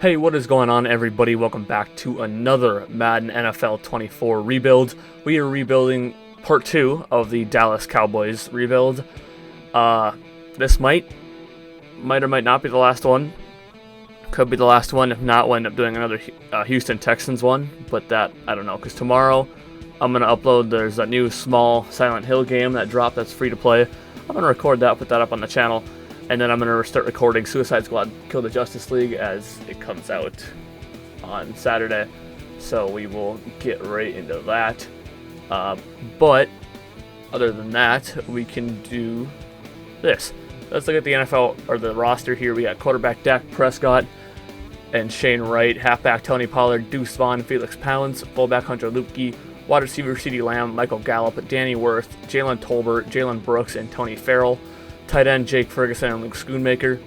Hey, what is going on, everybody? Welcome back to another Madden NFL 24 rebuild. We are rebuilding part 2 of the Dallas Cowboys rebuild. This might or might not be the last one. Could be the last one. If not, we'll end up doing another Houston Texans one. But that, I don't know, because tomorrow I'm going to upload, there's a new small Silent Hill game that dropped that's free to play. I'm going to record that, put that up on the channel. And then I'm going to start recording Suicide Squad Kill the Justice League as it comes out on Saturday. So we will get right into that. But other than that, we can do this. Let's look at the NFL, or the roster here. We got quarterback Dak Prescott and Shane Wright. Halfback Tony Pollard, Deuce Vaughn, Felix Pounds. Fullback Hunter Luepke. Wide receiver CeeDee Lamb, Michael Gallup, Danny Worth, Jalen Tolbert, Jalen Brooks, and Tony Farrell. Tight end Jake Ferguson and Luke Schoonmaker.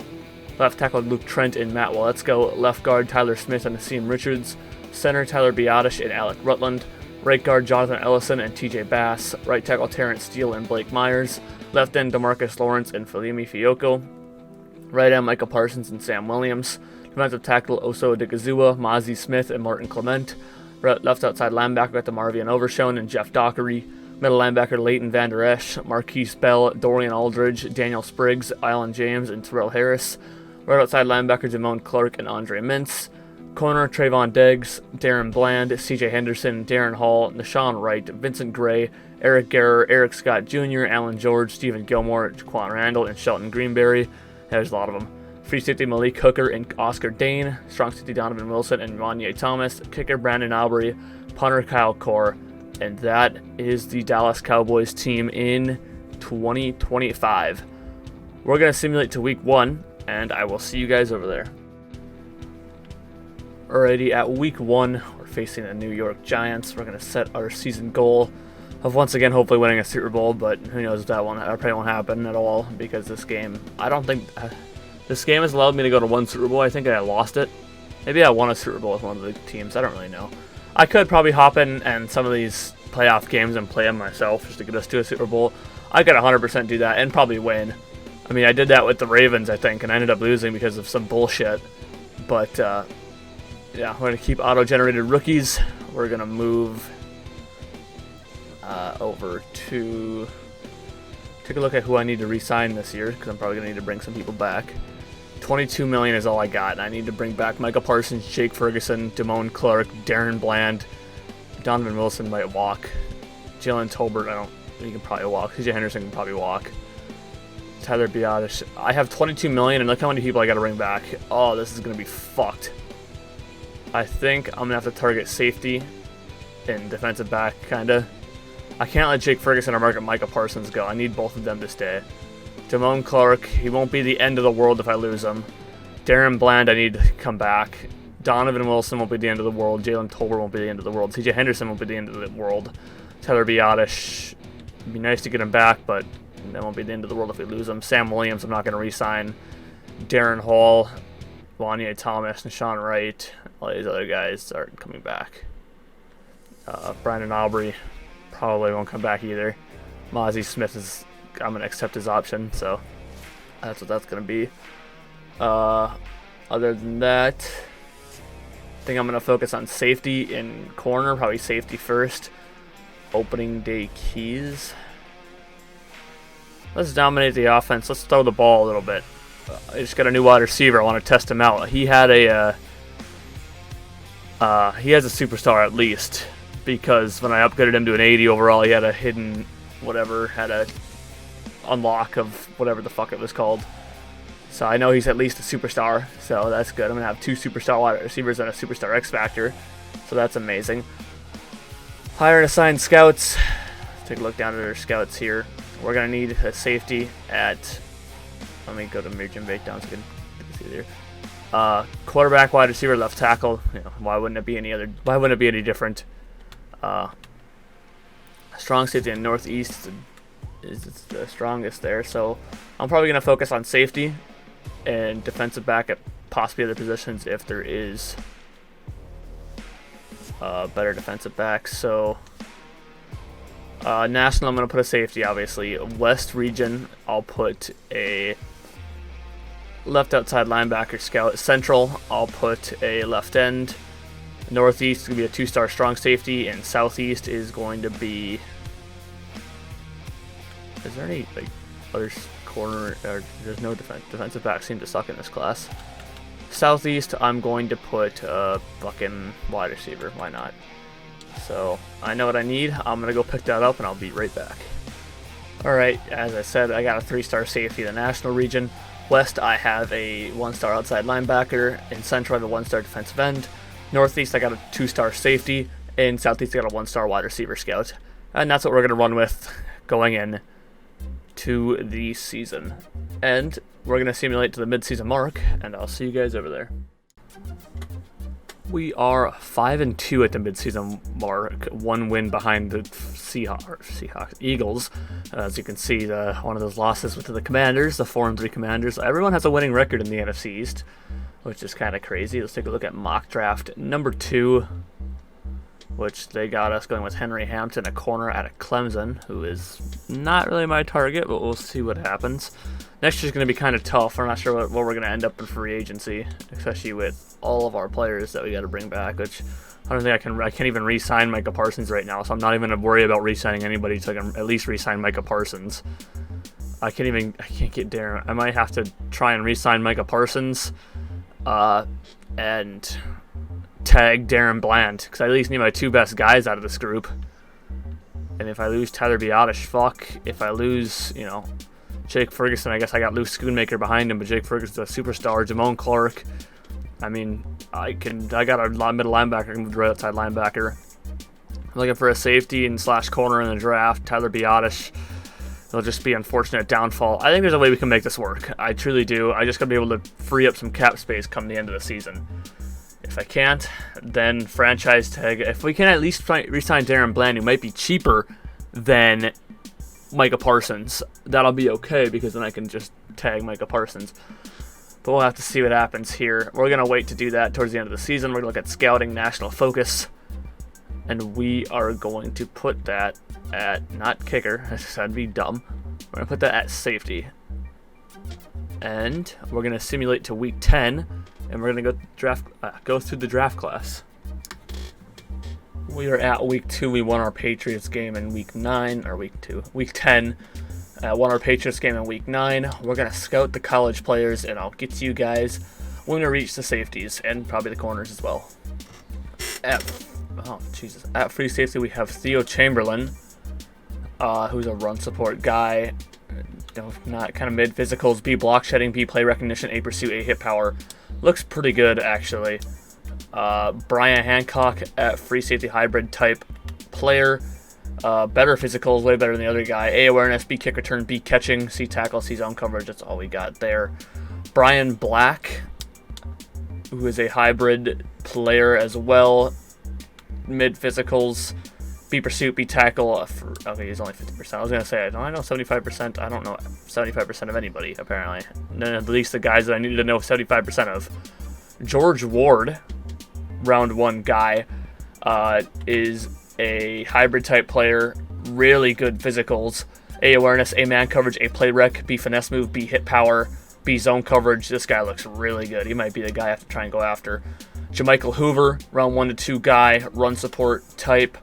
Left tackle Luke Trent and Matt Waletzko. Left guard Tyler Smith and Asim Richards. Center Tyler Biotish and Alec Rutland. Right guard Jonathan Ellison and TJ Bass. Right tackle Terrence Steele and Blake Myers. Left end DeMarcus Lawrence and Felipe Fioco. Right end Michael Parsons and Sam Williams. Defensive tackle Oso Odigizua, Mozzie Smith, and Martin Clement. Left outside linebacker got DeMarvion Overshown and Jeff Dockery. Middle linebacker Leighton Vander Esch, Marquise Bell, Dorian Aldridge, Daniel Spriggs, Alan James, and Terrell Harris. Right outside linebacker Damone Clark and Andre Mintz. Corner Trayvon Diggs, Darren Bland, CJ Henderson, Darren Hall, Nashawn Wright, Vincent Gray, Eric Garrer, Eric Scott Jr., Alan George, Stephen Gilmore, Jaquan Randall, and Shelton Greenberry. There's a lot of them. Free safety Malik Hooker and Oscar Dane. Strong safety Donovan Wilson and Ronye Thomas. Kicker Brandon Aubrey. Punter Kyle Core. And that is the Dallas Cowboys team in 2025. We're going to simulate to week 1, and I will see you guys over there. Alrighty, at week 1, we're facing the New York Giants. We're going to set our season goal of once again hopefully winning a Super Bowl, but who knows if that probably won't happen at all, because this game, I don't think, this game has allowed me to go to one Super Bowl. I think I lost it. Maybe I won a Super Bowl with one of the teams. I don't really know. I could probably hop in and some of these playoff games and play them myself just to get us to a Super Bowl. I could 100% do that and probably win. I mean, I did that with the Ravens, I think, and I ended up losing because of some bullshit. But, yeah, we're going to keep auto-generated rookies. We're going to move over to take a look at who I need to re-sign this year, because I'm probably going to need to bring some people back. $22 million is all I got, and I need to bring back Michael Parsons, Jake Ferguson, Damone Clark, Darren Bland. Donovan Wilson might walk. Jalen Tolbert, he can probably walk. CJ Henderson can probably walk. Tyler Biotish. I have $22 million, and look how many people I got to bring back. Oh, this is going to be fucked. I think I'm going to have to target safety and defensive back, kind of. I can't let Jake Ferguson or Michael Parsons go. I need both of them to stay. Damone Clark, he won't be the end of the world if I lose him. Darren Bland, I need to come back. Donovan Wilson won't be the end of the world. Jalen Tolbert won't be the end of the world. CJ Henderson won't be the end of the world. Tyler Biotish, it'd be nice to get him back, but that won't be the end of the world if we lose him. Sam Williams, I'm not going to re-sign. Darren Hall, Ronye Thomas, Nashawn Wright, all these other guys aren't coming back. Brandon Aubrey probably won't come back either. Mozzie Smith is, I'm going to accept his option, so that's what that's going to be. Other than that, I think I'm going to focus on safety and corner, probably safety first. Opening day keys. Let's dominate the offense. Let's throw the ball a little bit. I just got a new wide receiver. I want to test him out. He had he has a superstar at least, because when I upgraded him to an 80 overall, he had a hidden whatever, had a unlock of whatever the fuck it was called. So I know he's at least a superstar, so that's good. I'm going to have 2 superstar wide receivers and a superstar X Factor, so that's amazing. Hire and assign scouts. Let's take a look down at our scouts here. We're going to need a safety at, let me go to Merchant Breakdown so you can see there. Quarterback, wide receiver, left tackle. You know, why wouldn't it be any different? Strong safety in Northeast is the strongest there, so I'm probably going to focus on safety and defensive back at possibly other positions if there is better defensive backs. So National, I'm going to put a safety, obviously. West region, I'll put a left outside linebacker scout. Central, I'll put a left end. Northeast is going to be a 2-star strong safety, and Southeast is going to be... Is there any like other corner? Or there's no defensive back seem to suck in this class. Southeast, I'm going to put a fucking wide receiver. Why not? So I know what I need. I'm gonna go pick that up, and I'll be right back. All right, as I said, I got a 3-star safety in the National Region. West, I have a 1-star outside linebacker. In Central, I have a 1-star defensive end. Northeast, I got a 2-star safety. In Southeast, I got a 1-star wide receiver scout. And that's what we're gonna run with going in to the season. And we're going to simulate to the mid-season mark, and I'll see you guys over there. We are 5-2 at the mid-season mark, 1 win behind the Eagles. As you can see, one of those losses went to the Commanders, the 4-3 Commanders. Everyone has a winning record in the NFC East, which is kind of crazy. Let's take a look at mock draft number 2, which they got us going with Henry Hampton, a corner out of Clemson, who is not really my target, but we'll see what happens. Next year's going to be kind of tough. We're not sure what we're going to end up in free agency, especially with all of our players that we got to bring back, which I don't think I can't even re-sign Micah Parsons right now, so I'm not even going to worry about re-signing anybody so I can at least re-sign Micah Parsons. I can't get Darren. I might have to try and re-sign Micah Parsons and tag Darren Bland, because I at least need my 2 best guys out of this group. And if I lose Tyler Biotish, fuck. If I lose, Jake Ferguson, I guess I got Luke Schoonmaker behind him, but Jake Ferguson's a superstar. Jamone Clark, I mean, I got a middle linebacker, I can move right outside linebacker. I'm looking for a safety and / corner in the draft. Tyler Biotish, it'll just be unfortunate downfall. I think there's a way we can make this work. I truly do. I just got to be able to free up some cap space come the end of the season. If I can't, then franchise tag. If we can at least re-sign Darren Bland, who might be cheaper than Micah Parsons, that'll be okay, because then I can just tag Micah Parsons. But we'll have to see what happens here. We're going to wait to do that towards the end of the season. We're going to look at scouting, national focus, and we are going to put that at, not kicker, that'd be dumb. We're going to put that at safety. And we're going to simulate to week 10, and we're going to go through the draft class. We are at week 2. We won our Patriots game in week 9, or week 10. Won our Patriots game in week 9. We're going to scout the college players, and I'll get to you guys when we reach the safeties, and probably the corners as well. At free safety, we have Theo Chamberlain, who's a run support guy. Not kind of mid physicals, B block shedding, B play recognition, A pursuit, A hit power. Looks pretty good, actually. Brian Hancock at free safety hybrid type player. Better physicals, way better than the other guy. A awareness, B kick return, B catching, C tackle, C zone coverage. That's all we got there. Brian Black, who is a hybrid player as well. Mid physicals, B pursuit, B tackle. Okay, he's only 50%. I was gonna say I know 75%. I don't know 75% of anybody apparently. None at least the guys that I needed to know 75% of. George Ward, round 1 guy, is a hybrid type player. Really good physicals. A awareness, A man coverage, A play rec, B finesse move, B hit power, B zone coverage. This guy looks really good. He might be the guy I have to try and go after. Jamichael Hoover, round 1 to 2 guy, run support type,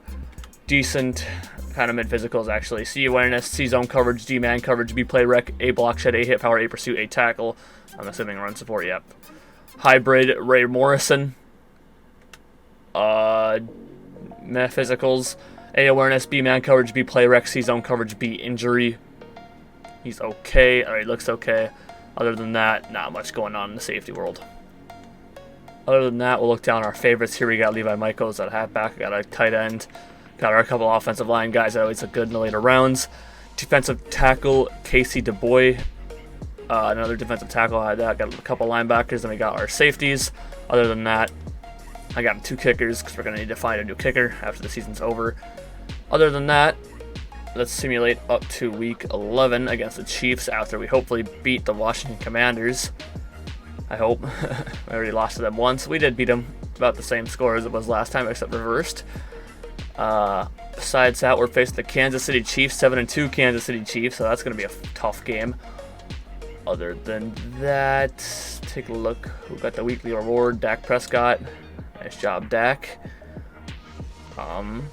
decent kind of mid physicals actually. C awareness, C zone coverage, D man coverage, B play rec, A block shed, A hit power, A pursuit, A tackle. I'm assuming run support. Yep. Hybrid Ray Morrison. Physicals, A awareness, B man coverage, B play rec, C zone coverage, B injury. He's okay. Alright, looks okay. Other than that, not much going on in the safety world. Other than that, we'll look down our favorites. Here we got Levi Michaels at halfback. Got a tight end. Got our couple offensive line guys that always look good in the later rounds. Defensive tackle, Casey DuBois. Another defensive tackle. I had that. Got a couple linebackers. Then we got our safeties. Other than that, I got 2 kickers because we're going to need to find a new kicker after the season's over. Other than that, let's simulate up to week 11 against the Chiefs after we hopefully beat the Washington Commanders. I hope. I already lost to them once. We did beat them about the same score as it was last time, except reversed. Besides that, we're facing the Kansas City Chiefs, 7-2 Kansas City Chiefs, so that's going to be a tough game. Other than that, take a look. Who got the weekly reward? Dak Prescott. Nice job, Dak. I'll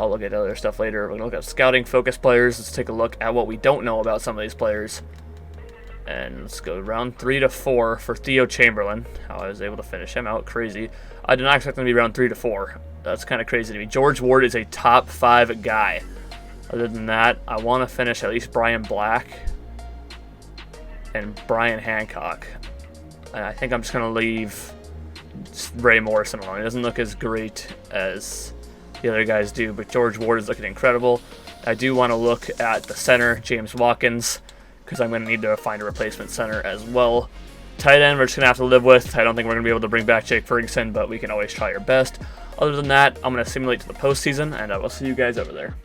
look at other stuff later. We're going to look at scouting focus players. Let's take a look at what we don't know about some of these players. And let's go round 3 to 4 for Theo Chamberlain. How I was able to finish him out. Crazy. I did not expect him to be round 3 to 4. That's kind of crazy to me. George Ward is a top 5 guy. Other than that, I want to finish at least Brian Black and Brian Hancock. And I think I'm just going to leave Ray Morrison alone. He doesn't look as great as the other guys do, but George Ward is looking incredible. I do want to look at the center, James Watkins, because I'm going to need to find a replacement center as well. Tight end, we're just going to have to live with. I don't think we're going to be able to bring back Jake Ferguson, but we can always try our best. Other than that, I'm going to simulate to the postseason, and I will see you guys over there.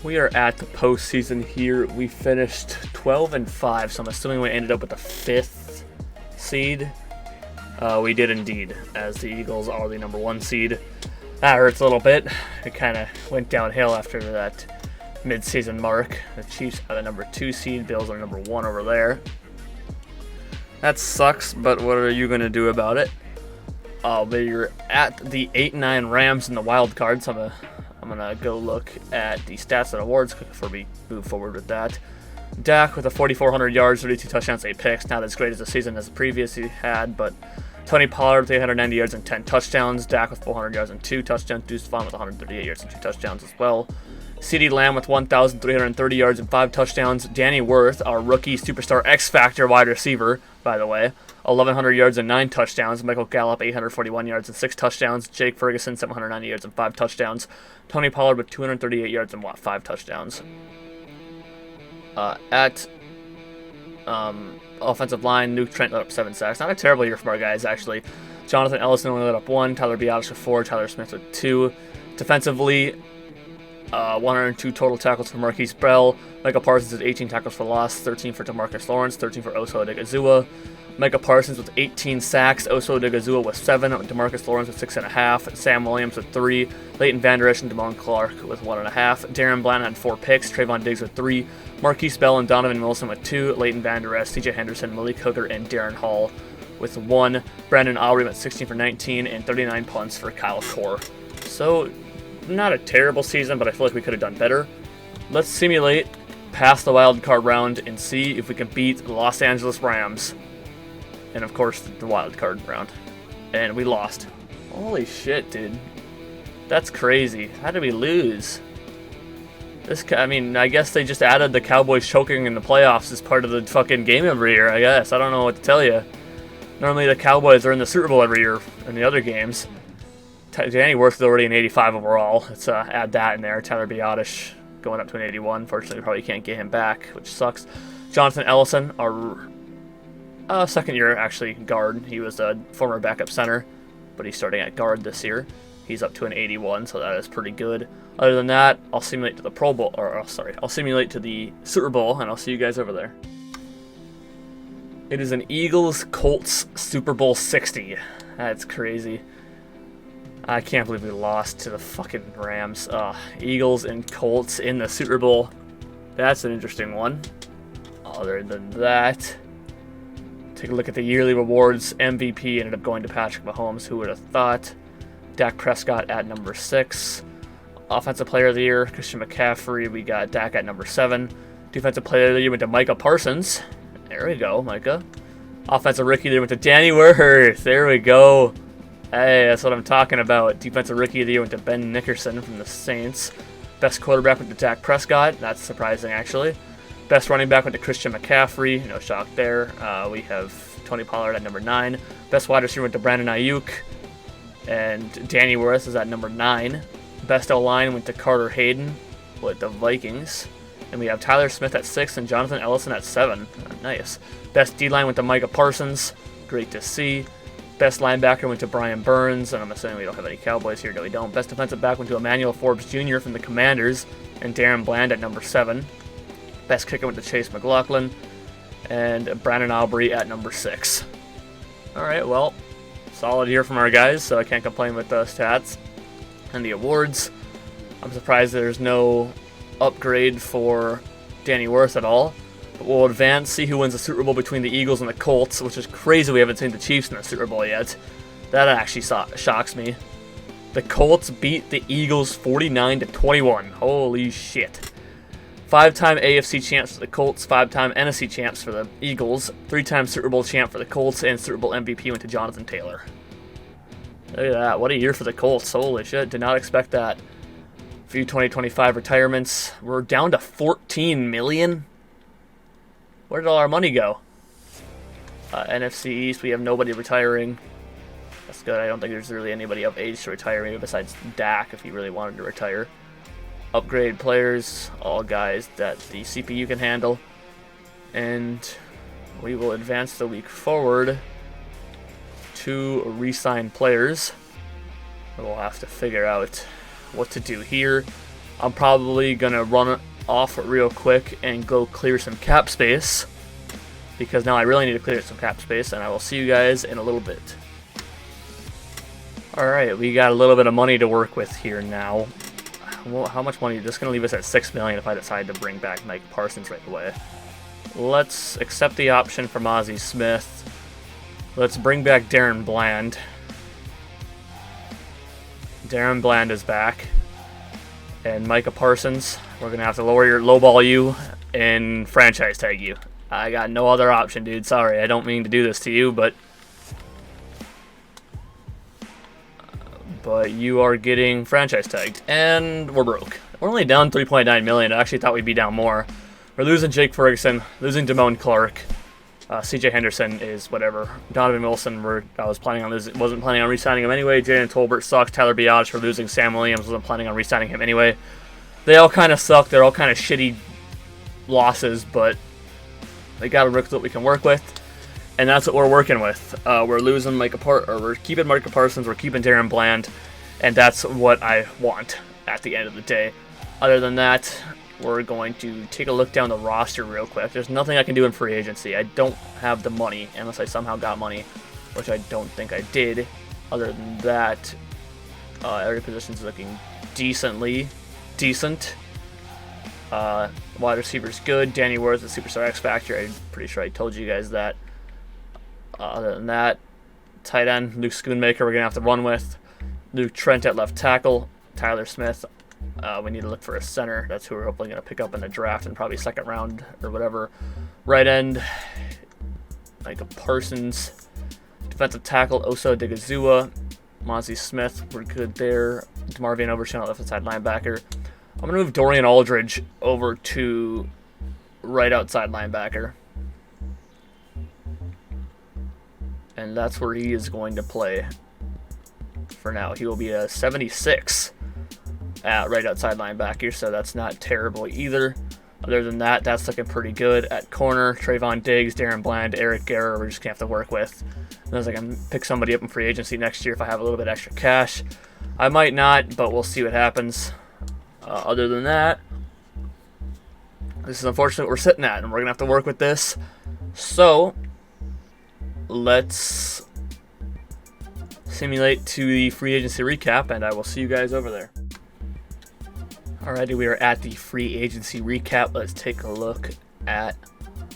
We are at the postseason here. We finished 12-5, so I'm assuming we ended up with the 5th seed. We did indeed, as the Eagles are the number 1 seed. That hurts a little bit. It kind of went downhill after that mid-season mark. The Chiefs are the number 2 seed. Bills are number 1 over there. That sucks, but what are you going to do about it? We're at the 8-9 Rams in the wild card, so I'm going to go look at the stats and awards before we move forward with that. Dak with a 4,400 yards, 32 touchdowns, 8 picks. Not as great as the season as the previous he had, but Tony Pollard with 890 yards and 10 touchdowns. Dak with 400 yards and 2 touchdowns. Deuce Vaughn with 138 yards and 2 touchdowns as well. CeeDee Lamb with 1,330 yards and 5 touchdowns. Danny Worth, our rookie superstar X-Factor wide receiver, by the way, 1,100 yards and 9 touchdowns. Michael Gallup, 841 yards and 6 touchdowns. Jake Ferguson, 790 yards and 5 touchdowns. Tony Pollard with 238 yards and 5 touchdowns. Offensive line, Nuke Trent let up 7 sacks. Not a terrible year for our guys, actually. Jonathan Ellison only let up 1. Tyler Biadasz with 4. Tyler Smith with 2. Defensively, 102 total tackles for Marquise Bell. Michael Parsons with 18 tackles for loss, 13 for DeMarcus Lawrence, 13 for Oso Odigizua. Micah Parsons with 18 sacks, Oso Odigizua with 7, DeMarcus Lawrence with 6.5, Sam Williams with 3, Leighton Vander Esch and Damone Clark with 1.5, Darren Bland had 4 picks, Trayvon Diggs with 3, Marquise Bell and Donovan Wilson with 2, Leighton Vander Esch, CJ Henderson, Malik Hooker, and Darren Hall with 1, Brandon Aubrey with 16 for 19, and 39 punts for Kyle Core. So, not a terrible season, but I feel like we could have done better. Let's simulate past the wild card round and see if we can beat the Los Angeles Rams. And of course, the wild card round. And we lost. Holy shit, dude. That's crazy. How did we lose? I mean, I guess they just added the Cowboys choking in the playoffs as part of the fucking game every year, I guess. I don't know what to tell you. Normally the Cowboys are in the Super Bowl every year in the other games. Danny Worth is already an 85 overall. Let's add that in there. Tyler Biadasz going up to an 81. Fortunately, we probably can't get him back, which sucks. Jonathan Ellison, our second year, actually, guard. He was a former backup center, but he's starting at guard this year. He's up to an 81, so that is pretty good. Other than that, I'll simulate to the Pro Bowl, I'll simulate to the Super Bowl, and I'll see you guys over there. It is an Eagles-Colts Super Bowl 60. That's crazy. I can't believe we lost to the fucking Rams. Eagles and Colts in the Super Bowl. That's an interesting one. Other than that, take a look at the yearly rewards. MVP ended up going to Patrick Mahomes. Who would have thought? Dak Prescott at number 6. Offensive Player of the Year, Christian McCaffrey. We got Dak at number 7. Defensive Player of the Year went to Micah Parsons. There we go, Micah. Offensive Rookie of the Year went to Danny Worth. There we go. Hey, that's what I'm talking about. Defensive Rookie of the Year went to Ben Nickerson from the Saints. Best quarterback went to Dak Prescott. That's surprising, actually. Best running back went to Christian McCaffrey. No shock there. We have Tony Pollard at number 9. Best wide receiver went to Brandon Ayuk. And Danny Worth is at number 9. Best O-line went to Carter Hayden with the Vikings. And we have Tyler Smith at 6 and Jonathan Ellison at 7. Nice. Best D-line went to Micah Parsons. Great to see. Best linebacker went to Brian Burns, and I'm assuming we don't have any Cowboys here. No, we don't. Best defensive back went to Emmanuel Forbes Jr. from the Commanders, and Darren Bland at number 7. Best kicker went to Chase McLaughlin, and Brandon Aubrey at number 6. Alright, well, solid year from our guys, so I can't complain with the stats and the awards. I'm surprised there's no upgrade for Danny Worth at all. But we'll advance, see who wins the Super Bowl between the Eagles and the Colts, which is crazy we haven't seen the Chiefs in the Super Bowl yet. That actually shocks me. The Colts beat the Eagles 49-21. Holy shit. 5-time AFC champs for the Colts, 5-time NFC champs for the Eagles, 3-time Super Bowl champ for the Colts, and Super Bowl MVP went to Jonathan Taylor. Look at that. What a year for the Colts. Holy shit. Did not expect that. A few 2025 retirements. We're down to $14 million. Where did all our money go? NFC East, we have nobody retiring. That's good. I don't think there's really anybody of age to retire, maybe besides Dak if he really wanted to retire. Upgrade players, all guys that the CPU can handle. And we will advance the week forward to re-sign players. We'll have to figure out what to do here. I'm probably going to run off real quick and go clear some cap space, because now I really need to clear some cap space, and I will see you guys in a little bit. Alright, we got a little bit of money to work with here now. Well, how much money? This is going to leave us at $6 million if I decide to bring back Mike Parsons right away. Let's accept the option from Ozzie Smith. Let's bring back Darren Bland. Darren Bland is back. And Micah Parsons, we're going to have to lowball you and franchise tag you. I got no other option, dude. Sorry, I don't mean to do this to you, but you are getting franchise tagged, and we're broke. We're only down $3.9 million. I actually thought we'd be down more. We're losing Jake Ferguson, losing Damone Clark. CJ Henderson is whatever. Donovan Wilson, wasn't planning on re-signing him anyway. Jalen Tolbert sucks. Tyler Biadasz for losing. Sam Williams, wasn't planning on re-signing him anyway. They all kind of suck. They're all kind of shitty losses, but they got to work with what we can work with. And that's what we're working with. We're losing we're keeping Micah Parsons, we're keeping Darren Bland, and that's what I want at the end of the day. Other than that, we're going to take a look down the roster real quick. There's nothing I can do in free agency. I don't have the money, unless I somehow got money, which I don't think I did. Other than that, every position's looking decent. Wide receiver's good. Danny Worth, the Superstar X Factor. I'm pretty sure I told you guys that. Other than that, tight end, Luke Schoonmaker, we're going to have to run with. Luke Trent at left tackle. Tyler Smith, we need to look for a center. That's who we're hopefully going to pick up in the draft and probably second round or whatever. Right end, Micah Parsons. Defensive tackle, Osa Digazua. Mozzie Smith, we're good there. DeMarvion Overshown at left side linebacker. I'm going to move Dorian Aldridge over to right outside linebacker. And that's where he is going to play for now. He will be a 76 at right outside linebacker, so that's not terrible either. Other than that, that's looking pretty good. At corner, Trayvon Diggs, Darren Bland, Eric Garror, we're just going to have to work with. Unless I can pick somebody up in free agency next year if I have a little bit extra cash. I might not, but we'll see what happens. Other than that, this is unfortunately what we're sitting at, and we're going to have to work with this. So let's simulate to the free agency recap, and I will see you guys over there. Alrighty, we are at the free agency recap. Let's take a look at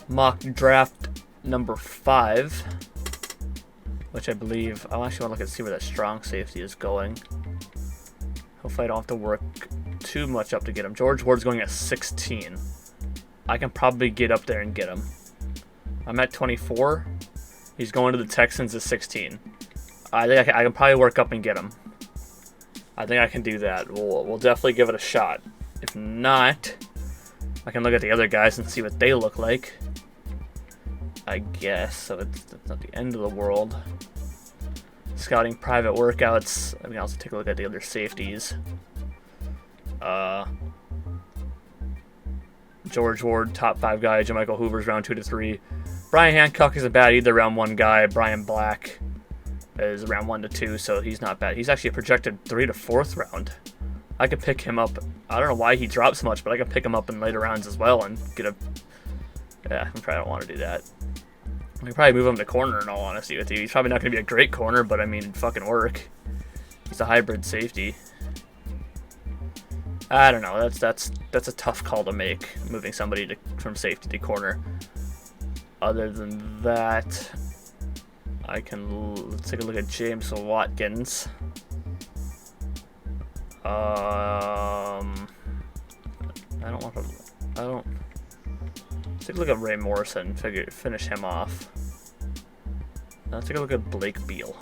mock draft number 5, which I believe, I'll actually want to look and see where that strong safety is going. Hopefully I don't have to work too much up to get him. George Ward's going at 16. I can probably get up there and get him. I'm at 24. He's going to the Texans at 16. I think I can probably work up and get him. I think I can do that. We'll definitely give it a shot. If not, I can look at the other guys and see what they look like, I guess. So it's not the end of the world. Scouting private workouts. I can also take a look at the other safeties. George Ward, top 5 guy. Jermichael Hoover's round 2 to 3. Brian Hancock isn't bad either, round 1 guy. Brian Black is around 1 to 2, so he's not bad. He's actually a projected 3 to 4th round. I could pick him up. I don't know why he drops so much, but I can pick him up in later rounds as well and get a... Yeah, I probably don't want to do that. I could probably move him to corner, in all honesty with you. He's probably not going to be a great corner, but I mean, it'd fucking work. He's a hybrid safety. I don't know. That's a tough call to make, moving somebody from safety to corner. Other than that, let's take a look at James Watkins. Let's take a look at Ray Morrison, finish him off. Let's take a look at Blake Beal.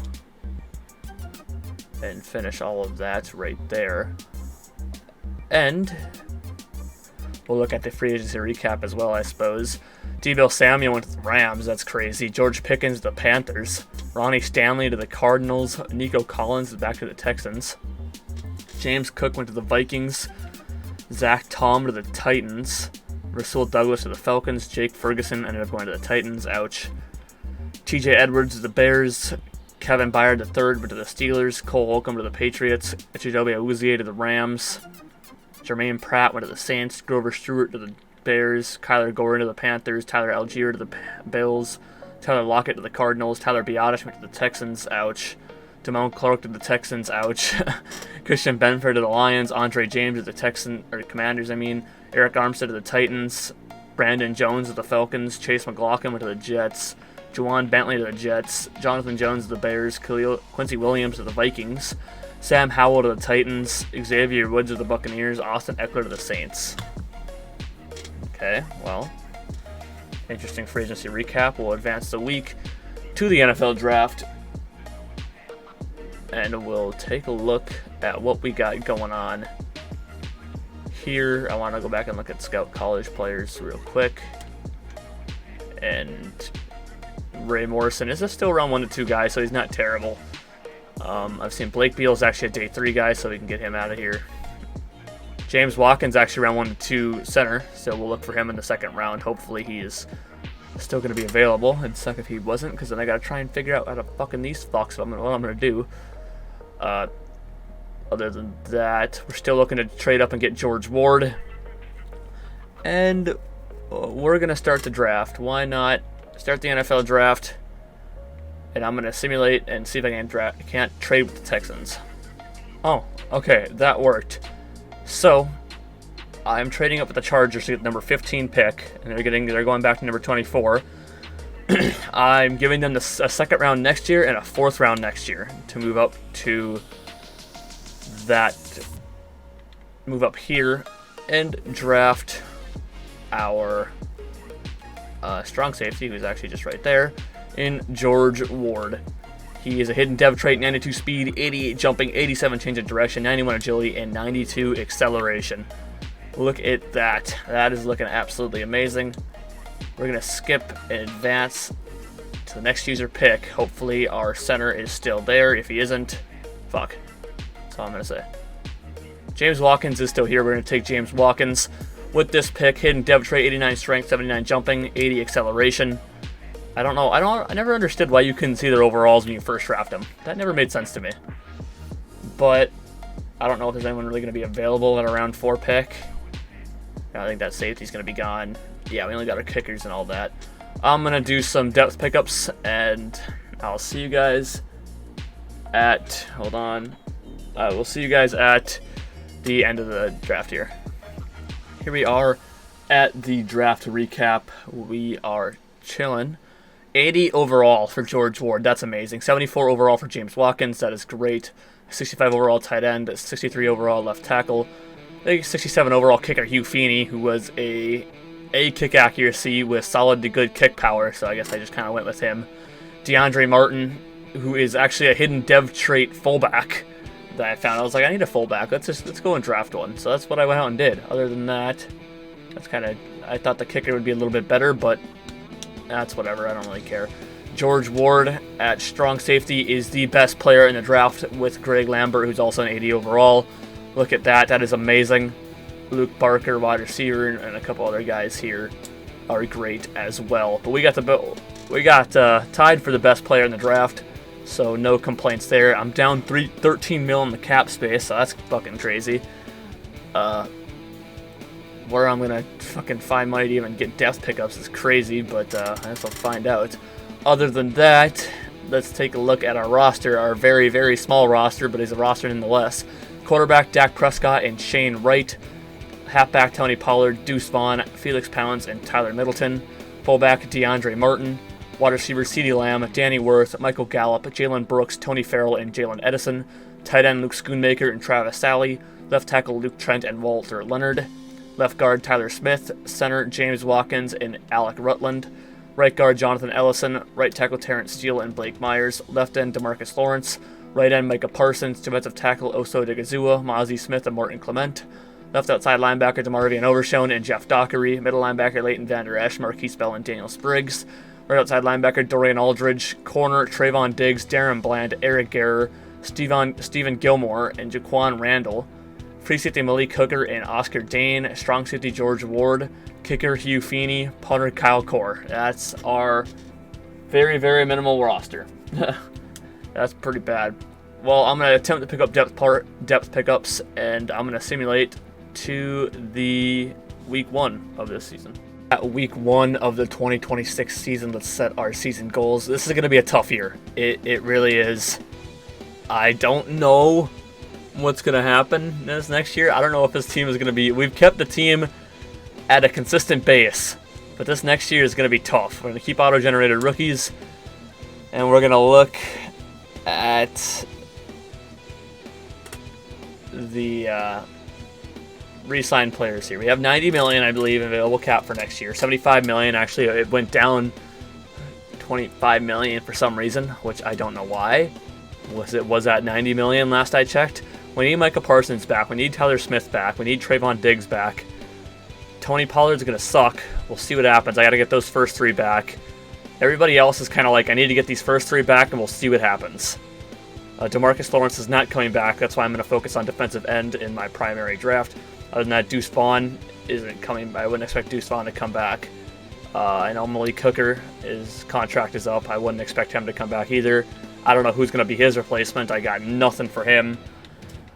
And finish all of that right there. And we'll look at the free agency recap as well, I suppose. Deebo Samuel went to the Rams, that's crazy. George Pickens to the Panthers. Ronnie Stanley to the Cardinals. Nico Collins is back to the Texans. James Cook went to the Vikings. Zach Tom to the Titans. Rasul Douglas to the Falcons. Jake Ferguson ended up going to the Titans. Ouch. TJ Edwards to the Bears. Kevin Byard III went to the Steelers. Cole Holcomb to the Patriots. Chidobe Awuzie to the Rams. Jermaine Pratt went to the Saints. Grover Stewart to the Bears. Kyler Gordon to the Panthers. Tyler Algier to the Bills. Tyler Lockett to the Cardinals. Tyler Biadasz went to the Texans. Ouch. Damone Clark to the Texans. Ouch. Christian Benford to the Lions. Andre James to the Commanders. Eric Armstead to the Titans. Brandon Jones to the Falcons. Chase McLaughlin went to the Jets. Juwan Bentley to the Jets. Jonathan Jones to the Bears. Quincy Williams to the Vikings. Sam Howell to the Titans. Xavier Woods to the Buccaneers. Austin Eckler to the Saints. Okay, well, interesting free agency recap. We'll advance the week to the NFL draft. And we'll take a look at what we got going on here. I want to go back and look at Scout College players real quick. And Ray Morrison is still around 1 to 2 guys, so he's not terrible. I've seen Blake Beal's actually a day 3 guy, so we can get him out of here. James Watkins actually around 1 to 2 center, so we'll look for him in the second round. Hopefully he is still going to be available. It'd suck if he wasn't, because then I got to try and figure out how to fucking these fucks what I'm going to do. Other than that, we're still looking to trade up and get George Ward. And we're going to start the draft. Why not start the NFL draft? And I'm going to simulate and see if I can't trade with the Texans. Oh, okay, that worked. So, I'm trading up with the Chargers to get the number 15 pick, and they're going back to number 24. I'm giving them a second round next year and a fourth round next year to move up here and draft our strong safety, who's actually just right there, in George Ward. He is a hidden dev trait, 92 speed, 88 jumping, 87 change of direction, 91 agility, and 92 acceleration. Look at that. That is looking absolutely amazing. We're going to skip and advance to the next user pick. Hopefully our center is still there. If he isn't, fuck. That's all I'm going to say. James Watkins is still here. We're going to take James Watkins with this pick. Hidden dev trait, 89 strength, 79 jumping, 80 acceleration. I don't know. I never understood why you couldn't see their overalls when you first draft them. That never made sense to me. But I don't know if there's anyone really going to be available at a round 4 pick. I think that safety's going to be gone. Yeah, we only got our kickers and all that. I'm going to do some depth pickups, and I'll see you guys at... Hold on. We'll see you guys at the end of the draft here. Here we are at the draft recap. We are chilling. 80 overall for George Ward. That's amazing. 74 overall for James Watkins. That is great. 65 overall tight end. 63 overall left tackle. 67 overall kicker Hugh Feeney, who was a kick accuracy with solid to good kick power. So I guess I just kind of went with him. DeAndre Martin, who is actually a hidden dev trait fullback that I found. I was like, I need a fullback. Let's go and draft one. So that's what I went out and did. Other than that, that's kind of... I thought the kicker would be a little bit better, but that's whatever. I don't really care. George Ward at strong safety is the best player in the draft with Greg Lambert, who's also an 80 overall. Look at that. That is amazing. Luke Barker, wide receiver, and a couple other guys here are great as well. But we got tied for the best player in the draft, so no complaints there. I'm down 13 mil in the cap space, so that's fucking crazy. Where I'm gonna fucking find money to even get depth pickups is crazy, but I guess I'll find out. Other than that, let's take a look at our roster, our very, very small roster, but it's a roster nonetheless. Quarterback, Dak Prescott and Shane Wright. Halfback, Tony Pollard, Deuce Vaughn, Felix Pounds, and Tyler Middleton. Fullback, DeAndre Martin. Wide receiver, CeeDee Lamb, Danny Worth, Michael Gallup, Jalen Brooks, Tony Farrell, and Jalen Edison. Tight end, Luke Schoonmaker and Travis Sally. Left tackle, Luke Trent and Walter Leonard. Left guard, Tyler Smith. Center, James Watkins and Alec Rutland. Right guard, Jonathan Ellison. Right tackle, Terrence Steele and Blake Myers. Left end, DeMarcus Lawrence. Right end, Micah Parsons. Defensive tackle, Oso Digazua, Mozzie Smith, and Morton Clement. Left outside linebacker, DeMarvion Overshone and Jeff Dockery. Middle linebacker, Leighton Vander Esch, Marquise Bell, and Daniel Spriggs. Right outside linebacker, Dorian Aldridge. Corner, Trayvon Diggs, Darren Bland, Eric Garrer, Stephen Gilmore, and Jaquan Randall. Free safety, Malik Hooker and Oscar Dane. Strong safety, George Ward. Kicker, Hugh Feeney. Punter, Kyle Core. That's our very, very minimal roster. That's pretty bad. Well, I'm going to attempt to pick up depth pickups, and I'm going to simulate to the week 1 of this season. At week 1 of the 2026 season, let's set our season goals. This is going to be a tough year. It really is. I don't know what's going to happen this next year. I don't know if this team is going to be... We've kept the team at a consistent base, but this next year is going to be tough. We're going to keep auto-generated rookies, and we're going to look at the re-signed players here. We have $90 million, I believe, available cap for next year. $75 million, actually, it went down $25 million for some reason, which I don't know why. Was at $90 million last I checked. We need Micah Parsons back. We need Tyler Smith back. We need Trayvon Diggs back. Tony Pollard's going to suck. We'll see what happens. I got to get those first 3 back. Everybody else is kind of like, I need to get these first 3 back, and we'll see what happens. DeMarcus Lawrence is not coming back. That's why I'm going to focus on defensive end in my primary draft. Other than that, Deuce Vaughn isn't coming. I wouldn't expect Deuce Vaughn to come back. I know Malik Hooker, his contract is up. I wouldn't expect him to come back either. I don't know who's going to be his replacement. I got nothing for him.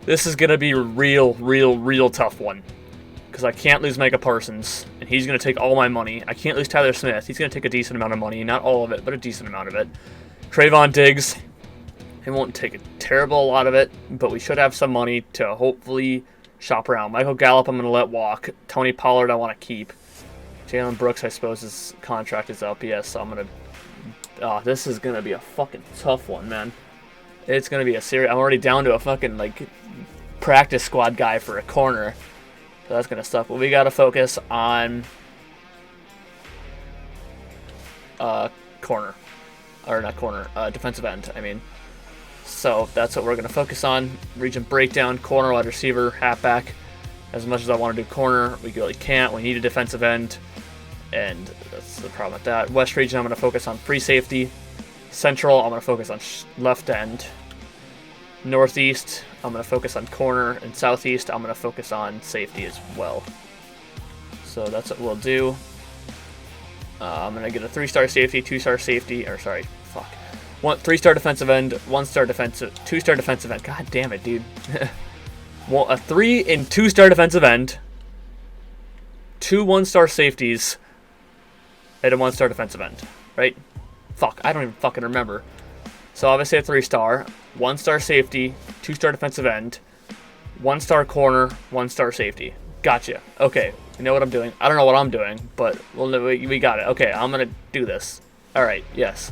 This is going to be a real tough one. Because I can't lose Micah Parsons, and he's going to take all my money. I can't lose Tyler Smith. He's going to take a decent amount of money. Not all of it, but a decent amount of it. Trayvon Diggs, he won't take a terrible lot of it, but we should have some money to hopefully shop around. Michael Gallup, I'm going to let walk. Tony Pollard, I want to keep. Jalen Brooks, I suppose his contract is up. Yes, so I'm going to... this is going to be a fucking tough one, man. It's going to be a serious... I'm already down to a fucking, like, practice squad guy for a corner. So that's going to suck. But we got to focus on corner. Or not corner. Defensive end, I mean. So that's what we're going to focus on. Region breakdown, corner, wide receiver, halfback. As much as I want to do corner, we really can't. We need a defensive end. And that's the problem with that. West region, I'm going to focus on free safety. Central, I'm going to focus on left end. Northeast, I'm going to focus on corner. And Southeast, I'm going to focus on safety as well. So that's what we'll do. I'm going to get a 3-star safety, 2-star safety, or sorry, fuck. 3-star defensive end, 1-star defensive, 2-star defensive end. God damn it, dude. Well, a 3 and 2-star defensive end, 2 1-star safeties, and a 1-star defensive end, right? Fuck, I don't even fucking remember. So obviously a 3-star, 1-star safety, 2-star defensive end, 1-star corner, 1-star safety. Gotcha. Okay, you know what I'm doing. I don't know what I'm doing, but we got it. Okay, I'm going to do this. All right, yes.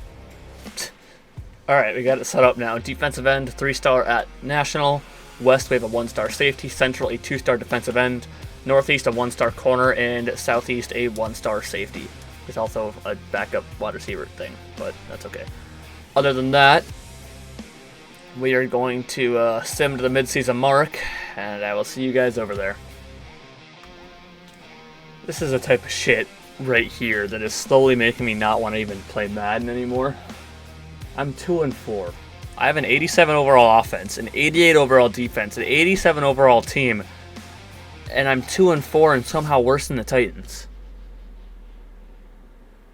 All right, we got it set up now. Defensive end, 3-star at National. West, we have a 1-star safety. Central, a 2-star defensive end. Northeast, a 1-star corner. And Southeast, a 1-star safety. There's also a backup wide receiver thing, but that's okay. Other than that, we are going to sim to the midseason mark, and I will see you guys over there. This is a type of shit right here that is slowly making me not want to even play Madden anymore. I'm 2-4. I have an 87 overall offense, an 88 overall defense, an 87 overall team, and I'm 2-4 and somehow worse than the Titans.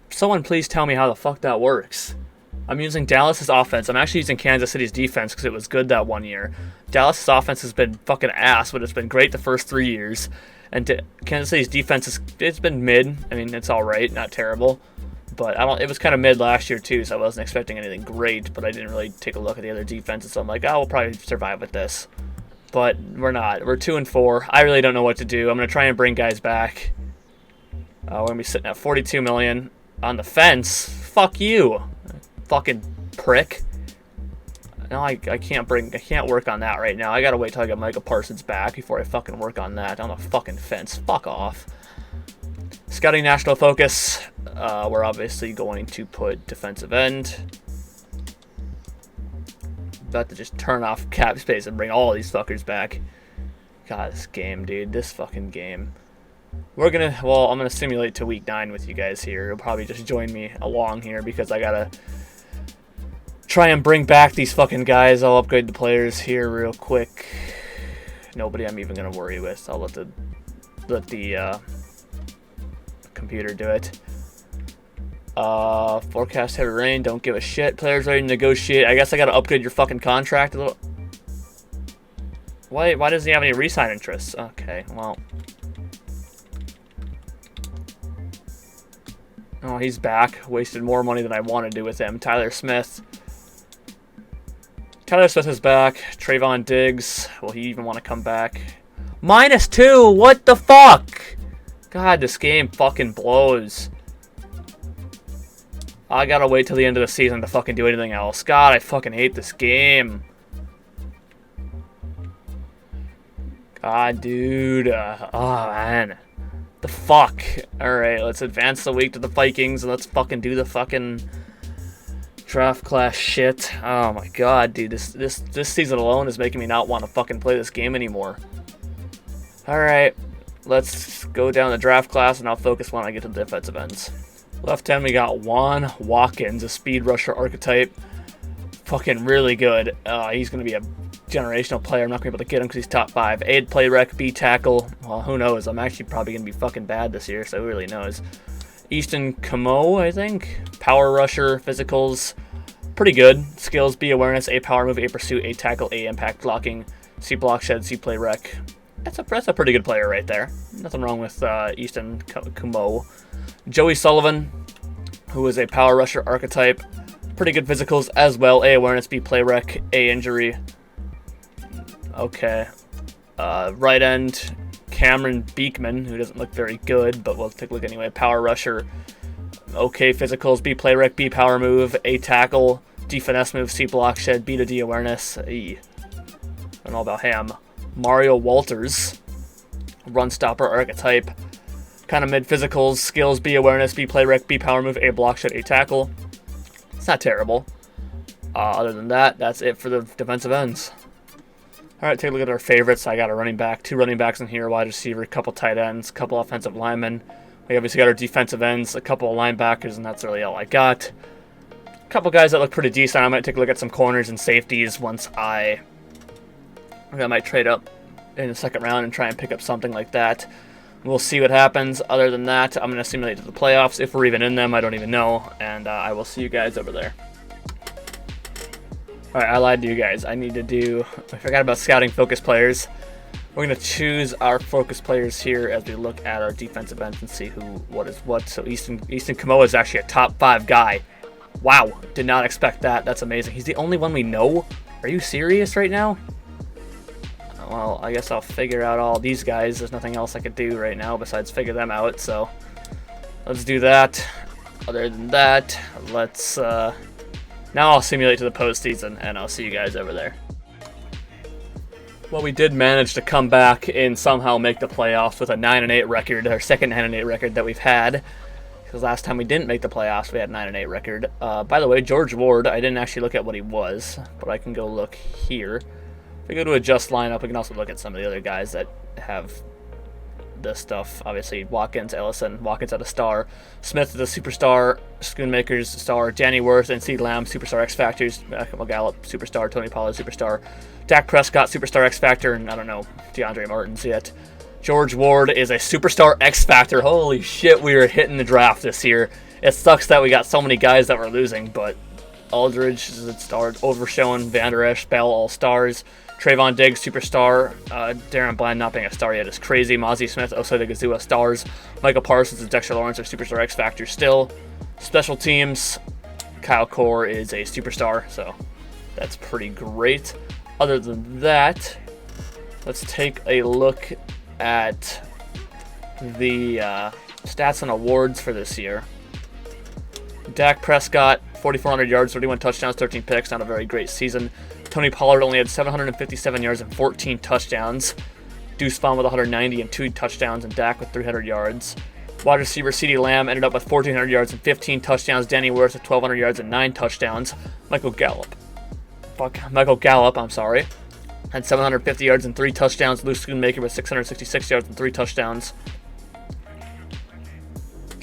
Someone please tell me how the fuck that works. I'm using Dallas's offense. I'm actually using Kansas City's defense because it was good that one year. Dallas's offense has been fucking ass, but it's been great the first 3 years. And Kansas City's defense it's been mid. I mean, it's all right, not terrible. But it was kind of mid last year too, so I wasn't expecting anything great. But I didn't really take a look at the other defenses, so I'm like, we'll probably survive with this. but we're not. We're 2-4. I really don't know what to do. I'm going to try and bring guys back. We're going to be sitting at 42 million on the fence. Fuck you, fucking prick. No, I can't work on that right now. I gotta wait till I get Micah Parsons back before I fucking work on that on the fucking fence. Fuck off. Scouting national focus. We're obviously going to put defensive end. About to just turn off cap space and bring all these fuckers back. God, this game, dude. This fucking game. I'm gonna simulate to week 9 with you guys here. You'll probably just join me along here because I gotta try and bring back these fucking guys. I'll upgrade the players here real quick. Nobody I'm even gonna worry with. I'll let the computer do it. Forecast heavy rain. Don't give a shit. Players ready to negotiate. I guess I gotta upgrade your fucking contract a little. Why doesn't he have any re-sign interests? Okay, well. Oh, he's back. Wasted more money than I wanted to with him. Tyler Smith. Tyler Smith is back. Trayvon Diggs. Will he even want to come back? -2. What the fuck? God, this game fucking blows. I gotta wait till the end of the season to fucking do anything else. God, I fucking hate this game. God, dude. Oh, man. The fuck? Alright, let's advance the week to the Vikings and let's fucking do the fucking draft class shit. Oh my god, dude. This season alone is making me not want to fucking play this game anymore. Alright, let's go down the draft class and I'll focus when I get to the defensive ends. Left end, we got Juan Watkins, a speed rusher archetype. Fucking really good. He's going to be a generational player. I'm not going to be able to get him because he's top 5. A play rec, B tackle. Well, who knows? I'm actually probably going to be fucking bad this year, so who really knows? Easton Camo, I think. Power rusher, physicals. Pretty good. Skills, B awareness, A power move, A pursuit, A tackle, A impact blocking, C block shed, C play rec. That's a pretty good player right there. Nothing wrong with Easton Camo. Joey Sullivan, who is a power rusher archetype. Pretty good physicals as well. A awareness, B play rec, A injury. Okay. Right end, Cameron Beekman, who doesn't look very good, but we'll take a look anyway. Power rusher. Okay physicals, B play rec, B power move, A tackle, D finesse move, C block shed, B to D awareness. I don't know about him. Mario Walters, run stopper archetype. Kind of mid physicals, skills, B awareness, B play rec, B power move, A block shed, A tackle. It's not terrible. Other than that, that's it for the defensive ends. Alright, take a look at our favorites. I got a running back, 2 running backs in here, wide receiver, a couple tight ends, a couple offensive linemen. We obviously got our defensive ends, a couple of linebackers, and that's really all I got. A couple guys that look pretty decent. I might take a look at some corners and safeties once I might trade up in the second round and try and pick up something like that. We'll see what happens. Other than that, I'm going to simulate to the playoffs. If we're even in them, I don't even know. And I will see you guys over there. Alright, I lied to you guys. I forgot about scouting focus players. We're going to choose our focus players here as we look at our defensive ends and see what is what. So Easton Camo is actually a top 5 guy. Wow, did not expect that. That's amazing. He's the only one we know? Are you serious right now? Well, I guess I'll figure out all these guys. There's nothing else I could do right now besides figure them out, so let's do that. Other than that, let's now I'll simulate to the postseason, and I'll see you guys over there. Well, we did manage to come back and somehow make the playoffs with a 9-8 record, our second 9-8 record that we've had. Because last time we didn't make the playoffs, we had a 9-8 record. By the way, George Ward, I didn't actually look at what he was, but I can go look here. If we go to adjust lineup, we can also look at some of the other guys that have this stuff. Obviously, Watkins, Ellison. Watkins at a star. Smith is a superstar. Schoonmaker's star. Danny Worth and C. Lamb, superstar X Factors. Michael Gallup, superstar. Tony Pollard, superstar. Dak Prescott, superstar X Factor. And I don't know DeAndre Martin's yet. George Ward is a superstar X Factor. Holy shit, we are hitting the draft this year. It sucks that we got so many guys that we're losing, but Aldridge is a star. Overshown, Van Der Esch, Bell, all stars. Trayvon Diggs, superstar. Darren Bland not being a star yet is crazy. Mozzie Smith, Osai Gazua, stars. Michael Parsons and Dexter Lawrence are superstar X Factor still. Special teams, Kyle Core is a superstar, so that's pretty great. Other than that, Let's take a look at the stats and awards for this year. Dak Prescott, 4,400 yards, 31 touchdowns, 13 picks. Not a very great season. Tony Pollard only had 757 yards and 14 touchdowns. Deuce Vaughn with 190 and 2 touchdowns, and Dak with 300 yards. Wide receiver CeeDee Lamb ended up with 1,400 yards and 15 touchdowns. Danny Worth with 1,200 yards and 9 touchdowns. Michael Gallup, had 750 yards and 3 touchdowns. Luke Schoonmaker with 666 yards and 3 touchdowns.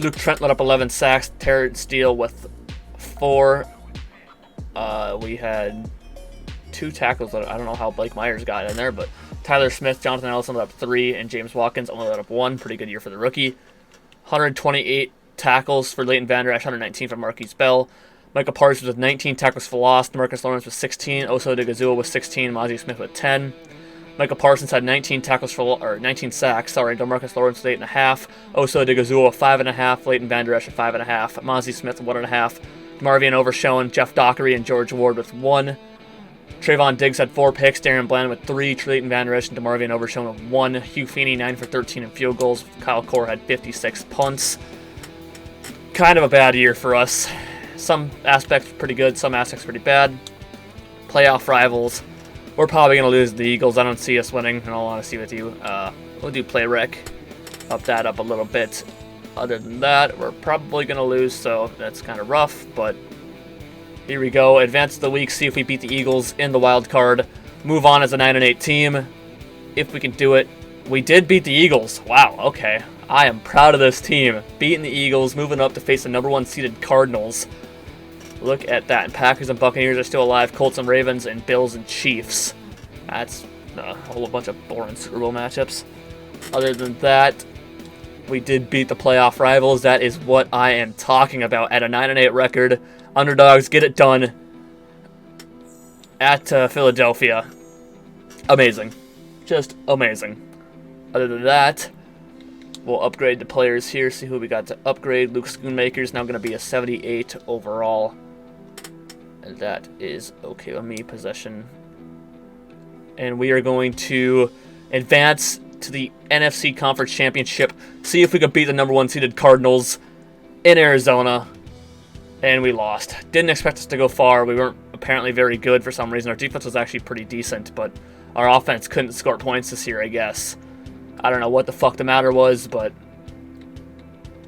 Luke Trent let up 11 sacks. Terrence Steele with 4. We had 2 tackles. I don't know how Blake Myers got in there, but Tyler Smith, Jonathan Ellison let up 3, and James Watkins only let up 1. Pretty good year for the rookie. 128 tackles for Leighton Vander Esch, 119 for Marquise Bell. Michael Parsons with 19 tackles for loss. Demarcus Lawrence with 16. Oso Odighizuwa with 16. Mozzie Smith with 10. Michael Parsons had 19 sacks. Demarcus Lawrence with 8.5. Oso Odighizuwa with 5.5. Leighton Vander Esch with 5.5. Mozzie Smith with 1.5. Marvian Overshown, Jeff Dockery, and George Ward with 1. Trayvon Diggs had 4 picks. Darren Bland with 3. Leighton Vander Esch and DeMarvion Overshown with 1. Hugh Feeney 9 for 13 in field goals. Kyle Core had 56 punts. Kind of a bad year for us. Some aspects pretty good, some aspects pretty bad. Playoff rivals. We're probably going to lose the Eagles. I don't see us winning, in all honesty with you. We'll do play rec. Up that up a little bit. Other than that, we're probably going to lose, so that's kind of rough, but here we go. Advance the week, see if we beat the Eagles in the wild card. Move on as a 9-8 team. If we can do it. We did beat the Eagles. Wow, okay. I am proud of this team. Beating the Eagles, moving up to face the number 1 seeded Cardinals. Look at that. And Packers and Buccaneers are still alive. Colts and Ravens and Bills and Chiefs. That's a whole bunch of boring Super Bowl matchups. Other than that, we did beat the playoff rivals. That is what I am talking about. At a 9-8 record, underdogs get it done at Philadelphia. Amazing. Just amazing. Other than that, we'll upgrade the players here, see who we got to upgrade. Luke Schoonmaker is now going to be a 78 overall. And that is okay with me, possession. And we are going to advance to the NFC Conference Championship, see if we could beat the number 1 seeded Cardinals in Arizona. And we lost. Didn't expect us to go far. We weren't apparently very good for some reason. Our defense was actually pretty decent, but our offense couldn't score points this year, I guess. I don't know what the fuck the matter was, but,